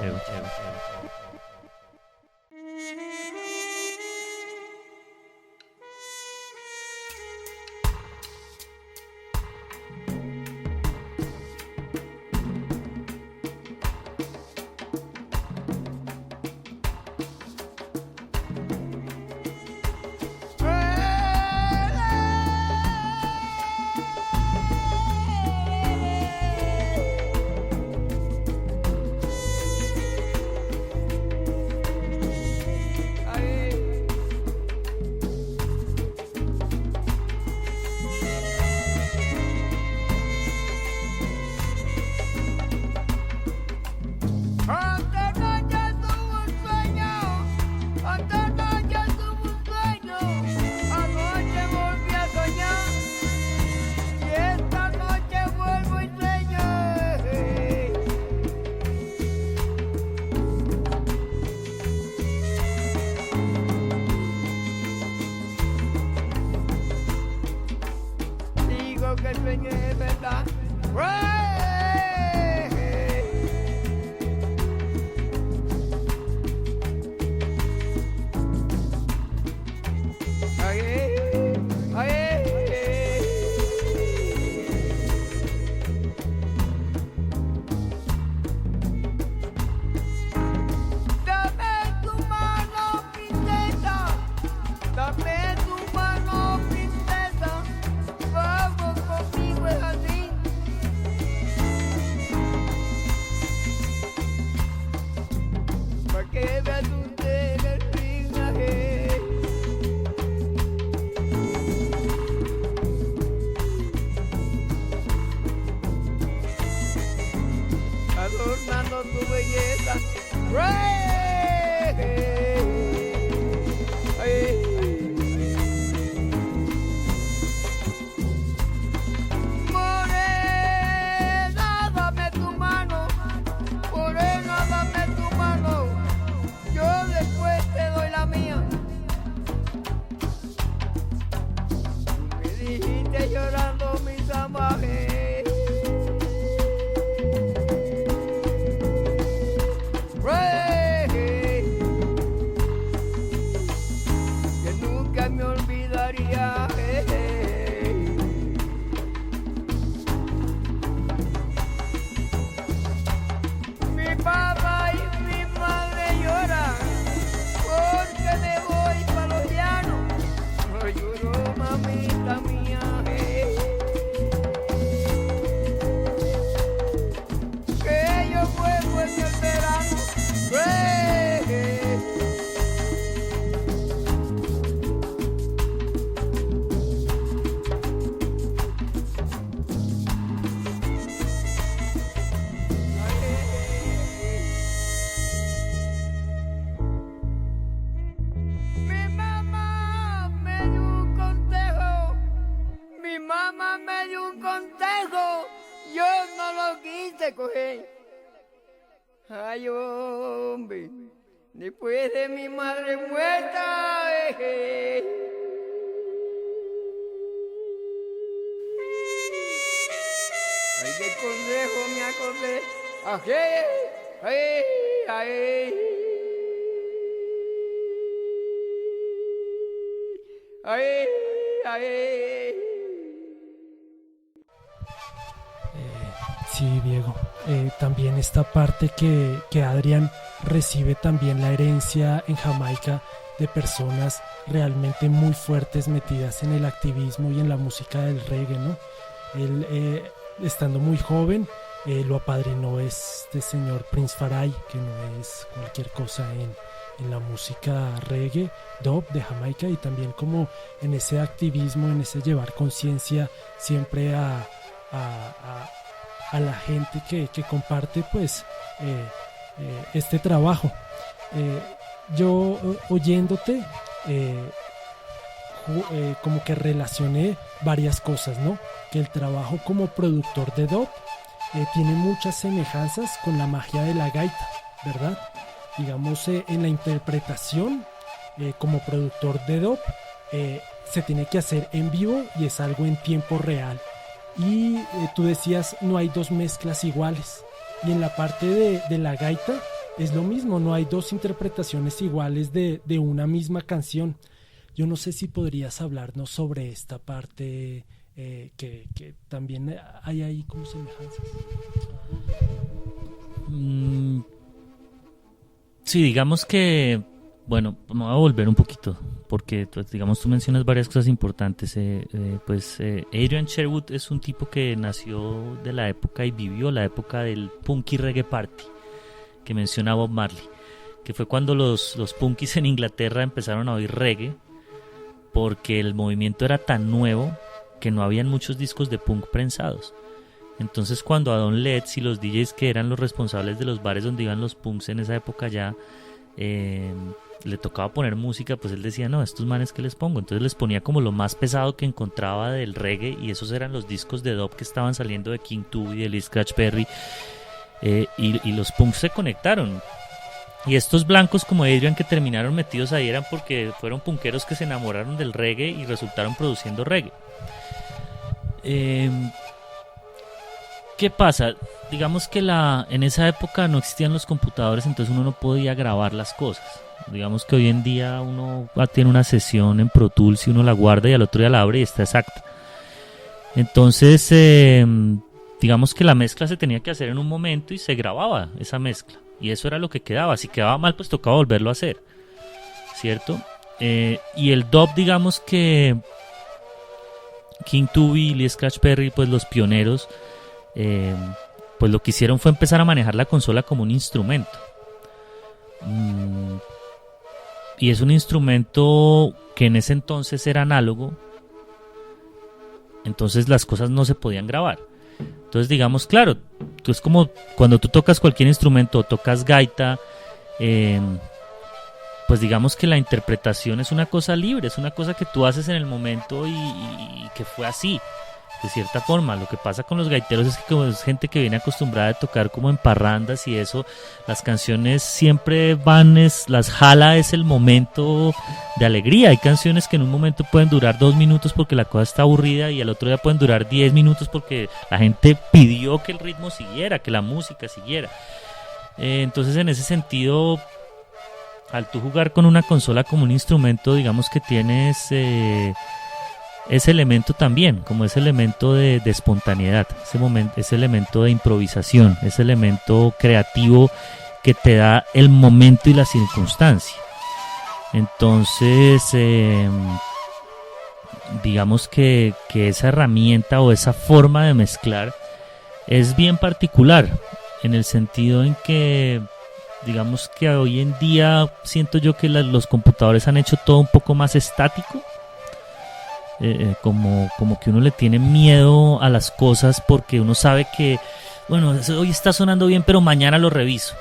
te coge. Ay, hombre, después de mi madre muerta, ay, de consejo me acordé. Ajé, ay, ay. Ay, ay. Sí, Diego. También esta parte que Adrián recibe también la herencia en Jamaica de personas realmente muy fuertes metidas en el activismo y en la música del reggae, ¿no? Él, estando muy joven, lo apadrinó este señor Prince Farai, que no es cualquier cosa en la música reggae, dub de Jamaica, y también como en ese activismo, en ese llevar conciencia siempre a la gente que comparte pues este trabajo. Yo oyéndote como que relacioné varias cosas, ¿no? Que el trabajo como productor de dub tiene muchas semejanzas con la magia de la gaita, ¿verdad? Digamos, en la interpretación como productor de dub se tiene que hacer en vivo y es algo en tiempo real. Y tú decías, no hay dos mezclas iguales. Y en la parte de la gaita es lo mismo, no hay dos interpretaciones iguales de una misma canción. Yo no sé si podrías hablarnos sobre esta parte que también hay ahí como semejanzas. Sí, digamos que, bueno, me voy a volver un poquito, porque digamos tú mencionas varias cosas importantes. Adrian Sherwood es un tipo que nació de la época y vivió la época del punky reggae party, que menciona Bob Marley, que fue cuando los punkis en Inglaterra empezaron a oír reggae, porque el movimiento era tan nuevo que no habían muchos discos de punk prensados. Entonces cuando a Don Letts y los DJs que eran los responsables de los bares donde iban los punks en esa época ya le tocaba poner música, pues él decía, no, estos manes que les pongo, entonces les ponía como lo más pesado que encontraba del reggae, y esos eran los discos de dub que estaban saliendo de King Tubby, de Lee Scratch Perry, y los punks se conectaron. Y estos blancos como Adrian que terminaron metidos ahí eran porque fueron punkeros que se enamoraron del reggae y resultaron produciendo reggae. ¿Qué pasa? Digamos que en esa época no existían los computadores, entonces uno no podía grabar las cosas. Digamos que hoy en día uno tiene una sesión en Pro Tools y uno la guarda y al otro día la abre y está exacta. Entonces, digamos que la mezcla se tenía que hacer en un momento y se grababa esa mezcla. Y eso era lo que quedaba. Si quedaba mal, pues tocaba volverlo a hacer, ¿cierto? Y el dub, digamos que King Tubby y Lee Scratch Perry, pues los pioneros, pues lo que hicieron fue empezar a manejar la consola como un instrumento. Y es un instrumento que en ese entonces era análogo, entonces las cosas no se podían grabar. Entonces digamos, claro, es como cuando tú tocas cualquier instrumento, tocas gaita, pues digamos que la interpretación es una cosa libre, es una cosa que tú haces en el momento y que fue así, de cierta forma. Lo que pasa con los gaiteros es que como es gente que viene acostumbrada a tocar como en parrandas y eso, las canciones siempre las jala es el momento de alegría. Hay canciones que en un momento pueden durar 2 minutos porque la cosa está aburrida y al otro día pueden durar 10 minutos porque la gente pidió que el ritmo siguiera, que la música siguiera. Entonces en ese sentido, al tú jugar con una consola como un instrumento, digamos que tienes ese elemento también, como ese elemento de espontaneidad, ese elemento de improvisación, ese elemento creativo que te da el momento y la circunstancia. Entonces, digamos que esa herramienta o esa forma de mezclar es bien particular, en el sentido en que, digamos que hoy en día siento yo que los computadores han hecho todo un poco más estático. Como que uno le tiene miedo a las cosas porque uno sabe que, bueno, hoy está sonando bien, pero mañana lo reviso.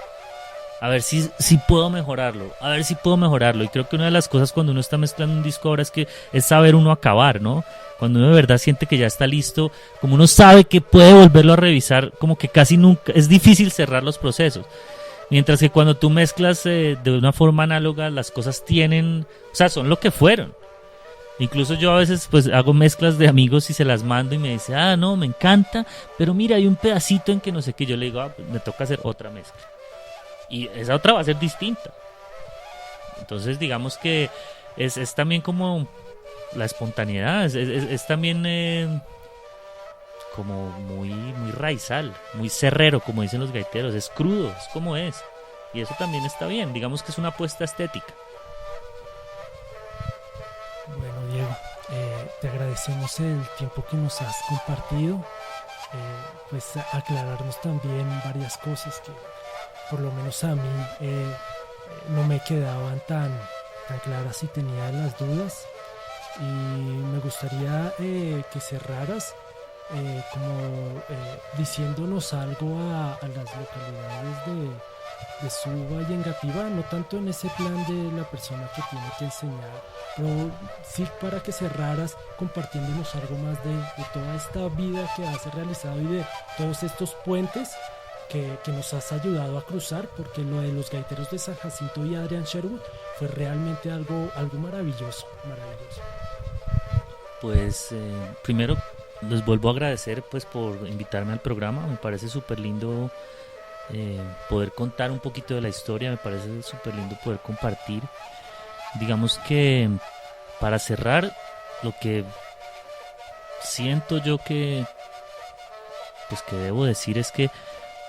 a ver si puedo mejorarlo, a ver si puedo mejorarlo. Y creo que una de las cosas cuando uno está mezclando un disco ahora es saber uno acabar, ¿no? Cuando uno de verdad siente que ya está listo, como uno sabe que puede volverlo a revisar, como que casi nunca, es difícil cerrar los procesos. Mientras que cuando tú mezclas de una forma análoga, las cosas tienen, o sea, son lo que fueron. Incluso yo a veces pues hago mezclas de amigos y se las mando y me dice, no, me encanta, pero mira, hay un pedacito en que no sé qué. Yo le digo, pues me toca hacer otra mezcla. Y esa otra va a ser distinta. Entonces digamos que es también como la espontaneidad, es también como muy raizal, muy cerrero, como dicen los gaiteros, es crudo, es como es. Y eso también está bien, digamos que es una apuesta estética. Bueno, Diego, te agradecemos el tiempo que nos has compartido, pues aclararnos también varias cosas que por lo menos a mí no me quedaban tan claras y tenía las dudas, y me gustaría que cerraras diciéndonos algo a las localidades de Suba y Engativá, no tanto en ese plan de la persona que tiene que enseñar, pero sí para que cerraras compartiéndonos algo más de toda esta vida que has realizado y de todos estos puentes que nos has ayudado a cruzar, porque lo de los gaiteros de San Jacinto y Adrian Sherwood fue realmente algo maravilloso. Pues primero les vuelvo a agradecer pues por invitarme al programa. Me parece súper lindo poder contar un poquito de la historia, me parece súper lindo poder compartir. Digamos que para cerrar, lo que siento yo que debo decir es que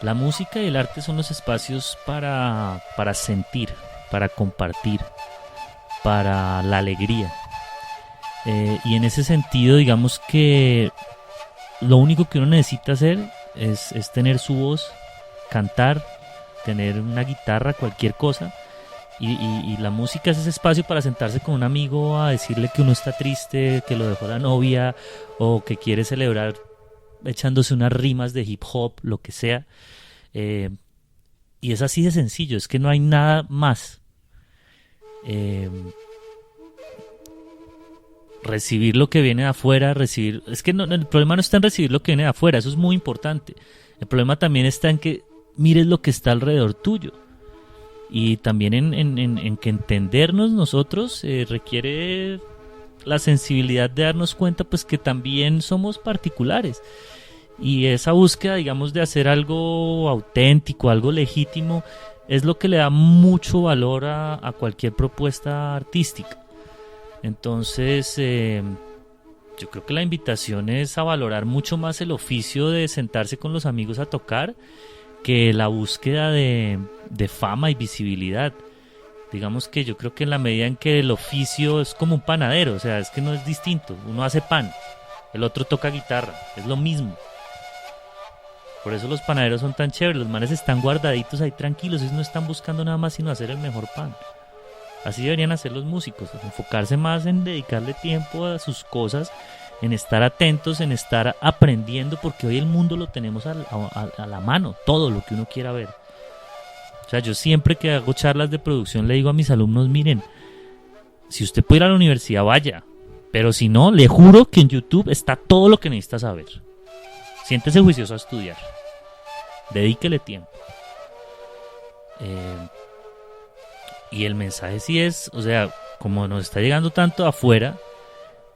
la música y el arte son los espacios para sentir, para compartir, para la alegría. Y en ese sentido, digamos que lo único que uno necesita hacer es tener su voz, cantar, tener una guitarra, cualquier cosa. Y la música es ese espacio para sentarse con un amigo a decirle que uno está triste, que lo dejó la novia, o que quiere celebrar echándose unas rimas de hip hop, lo que sea. Y es así de sencillo, es que no hay nada más. Recibir lo que viene de afuera, es que el problema no está en recibir lo que viene de afuera, eso es muy importante. El problema también está en que mires lo que está alrededor tuyo. Y también en que entendernos nosotros requiere la sensibilidad de darnos cuenta pues que también somos particulares. Y esa búsqueda, digamos, de hacer algo auténtico, algo legítimo, es lo que le da mucho valor a cualquier propuesta artística. Entonces, yo creo que la invitación es a valorar mucho más el oficio de sentarse con los amigos a tocar que la búsqueda de fama y visibilidad. Digamos que yo creo que en la medida en que el oficio es como un panadero, o sea, es que no es distinto. Uno hace pan, el otro toca guitarra, es lo mismo. Por eso los panaderos son tan chéveres, los manes están guardaditos ahí tranquilos, ellos no están buscando nada más sino hacer el mejor pan. Así deberían hacer los músicos, enfocarse más en dedicarle tiempo a sus cosas, en estar atentos, en estar aprendiendo, porque hoy el mundo lo tenemos a la mano, todo lo que uno quiera ver. O sea, yo siempre que hago charlas de producción le digo a mis alumnos, miren, si usted puede ir a la universidad, vaya, pero si no, le juro que en YouTube está todo lo que necesita saber. Siéntese juicioso a estudiar, dedíquele tiempo. Y el mensaje sí es, o sea, como nos está llegando tanto afuera,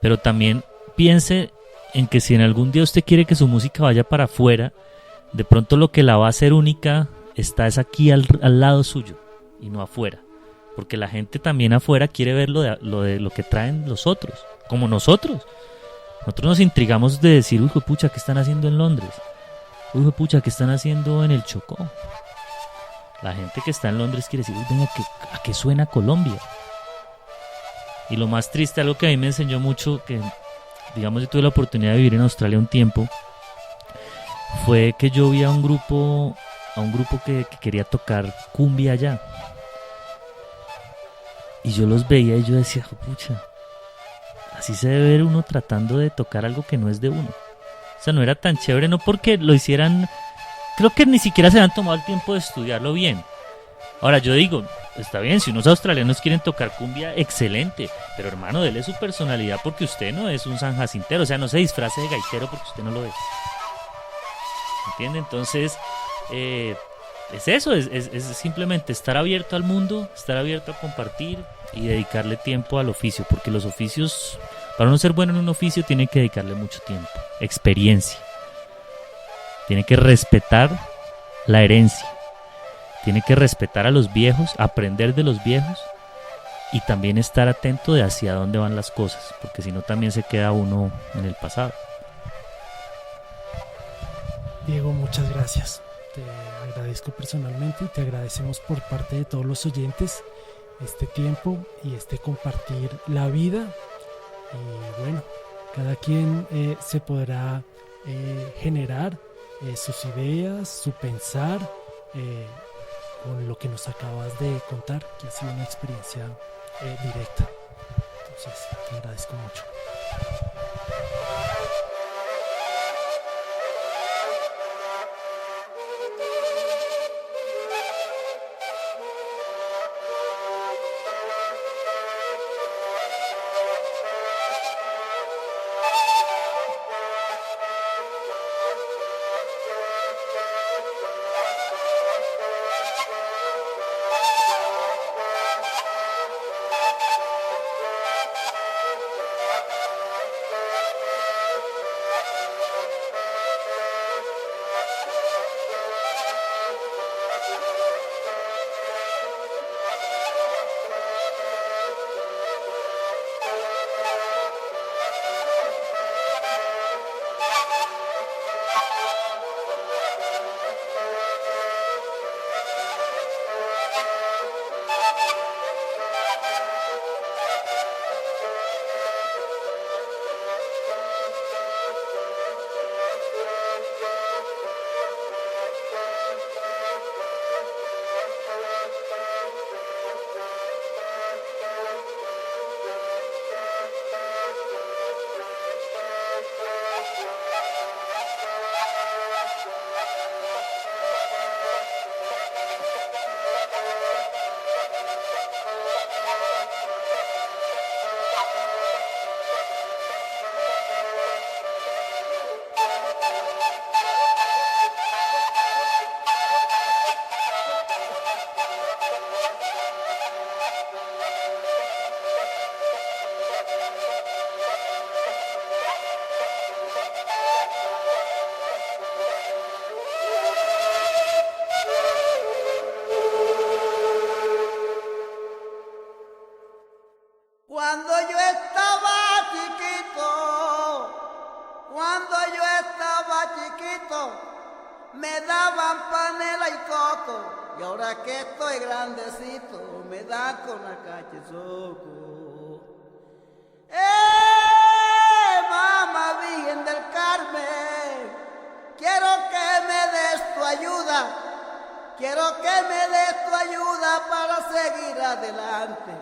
pero también piense en que si en algún día usted quiere que su música vaya para afuera, de pronto lo que la va a hacer única está es aquí al lado suyo y no afuera, porque la gente también afuera quiere ver lo que traen los otros, como nosotros. Nosotros nos intrigamos de decir, uy, pucha, ¿qué están haciendo en Londres? Uy, pucha, ¿qué están haciendo en el Chocó? La gente que está en Londres quiere decir, uy, venga, ¿a qué suena Colombia? Y lo más triste, algo que a mí me enseñó mucho, que digamos yo tuve la oportunidad de vivir en Australia un tiempo, fue que yo vi a un grupo que quería tocar cumbia allá. Y yo los veía y yo decía, pucha, así se debe ver uno tratando de tocar algo que no es de uno. O sea, no era tan chévere, no porque lo hicieran, creo que ni siquiera se han tomado el tiempo de estudiarlo bien, Ahora yo digo, está bien, si unos australianos quieren tocar cumbia, excelente, pero hermano, dele su personalidad porque usted no es un San Jacintero, o sea, no se disfrace de gaitero porque usted no lo es. ¿Entiende? Entonces, es eso, es simplemente estar abierto al mundo, estar abierto a compartir y dedicarle tiempo al oficio, porque los oficios, para uno ser bueno en un oficio, tiene que dedicarle mucho tiempo, experiencia, tiene que respetar la herencia. Tiene que respetar a los viejos, aprender de los viejos y también estar atento de hacia dónde van las cosas, porque si no también se queda uno en el pasado. Diego, muchas gracias. Te agradezco personalmente y te agradecemos por parte de todos los oyentes este tiempo y este compartir la vida. Y bueno, cada quien se podrá generar sus ideas, su pensar, con lo que nos acabas de contar, que ha sido una experiencia directa. Entonces, te agradezco mucho. Cuando yo estaba chiquito, me daban panela y coco, y ahora que estoy grandecito, me dan con la cachezoco. Mamá Virgen del Carmen, quiero que me des tu ayuda, quiero que me des tu ayuda para seguir adelante.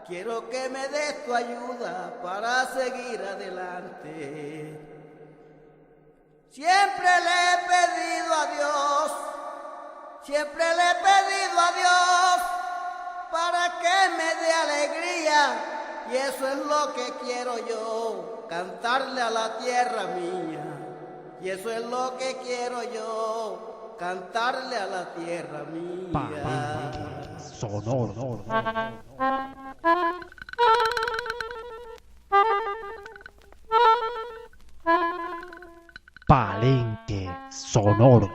Quiero que me des tu ayuda para seguir adelante. Siempre le he pedido a Dios, siempre le he pedido a Dios para que me dé alegría. Y eso es lo que quiero yo, cantarle a la tierra mía. Y eso es lo que quiero yo, cantarle a la tierra mía. Palenque sonoro. Palenque sonoro.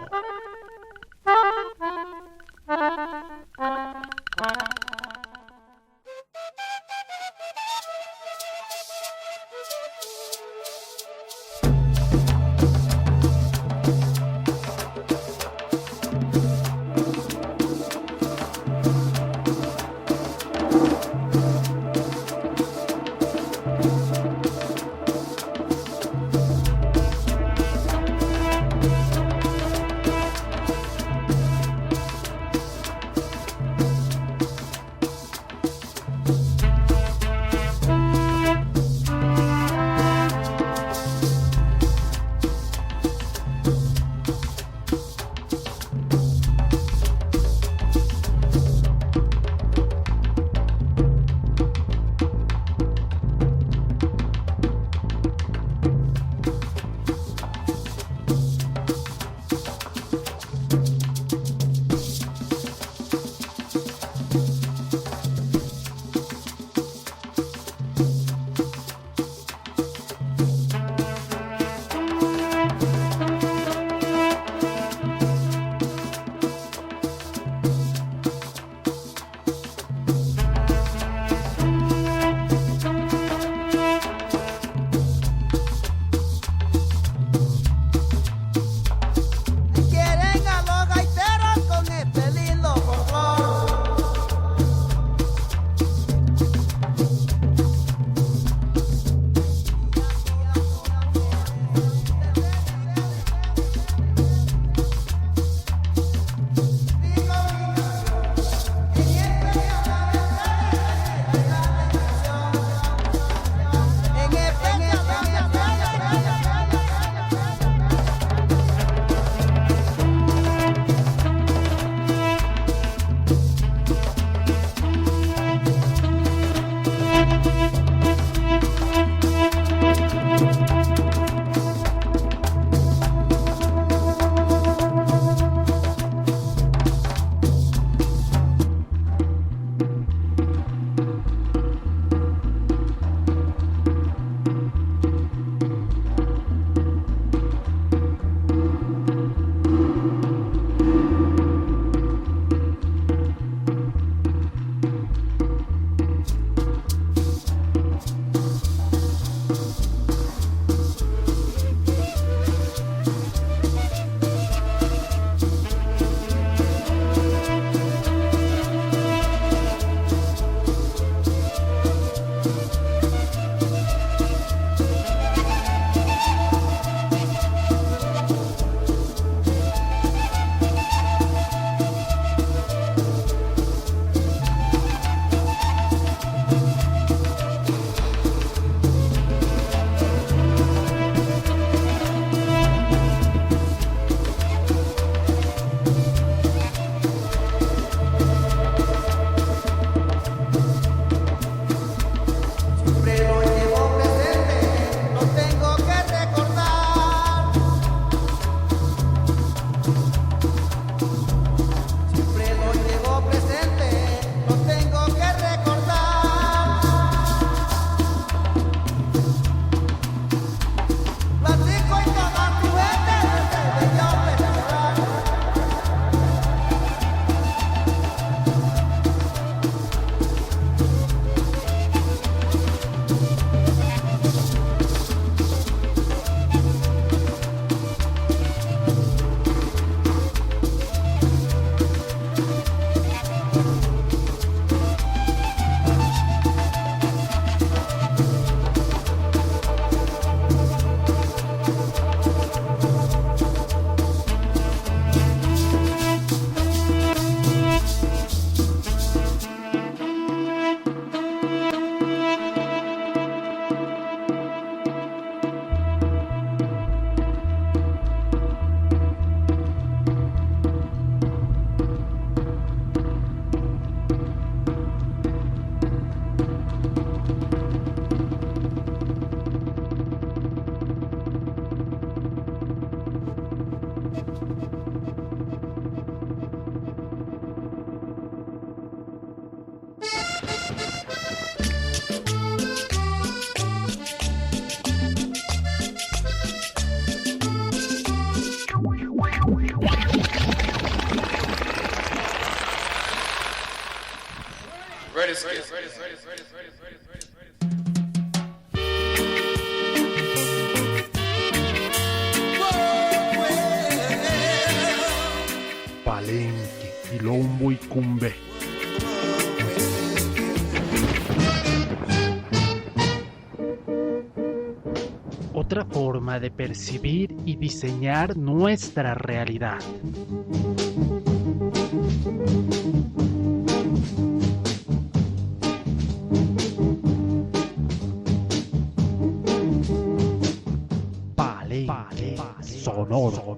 Palenque, Quilombo y Cumbé. Otra forma de percibir y diseñar nuestra realidad. Palenque, sonoro.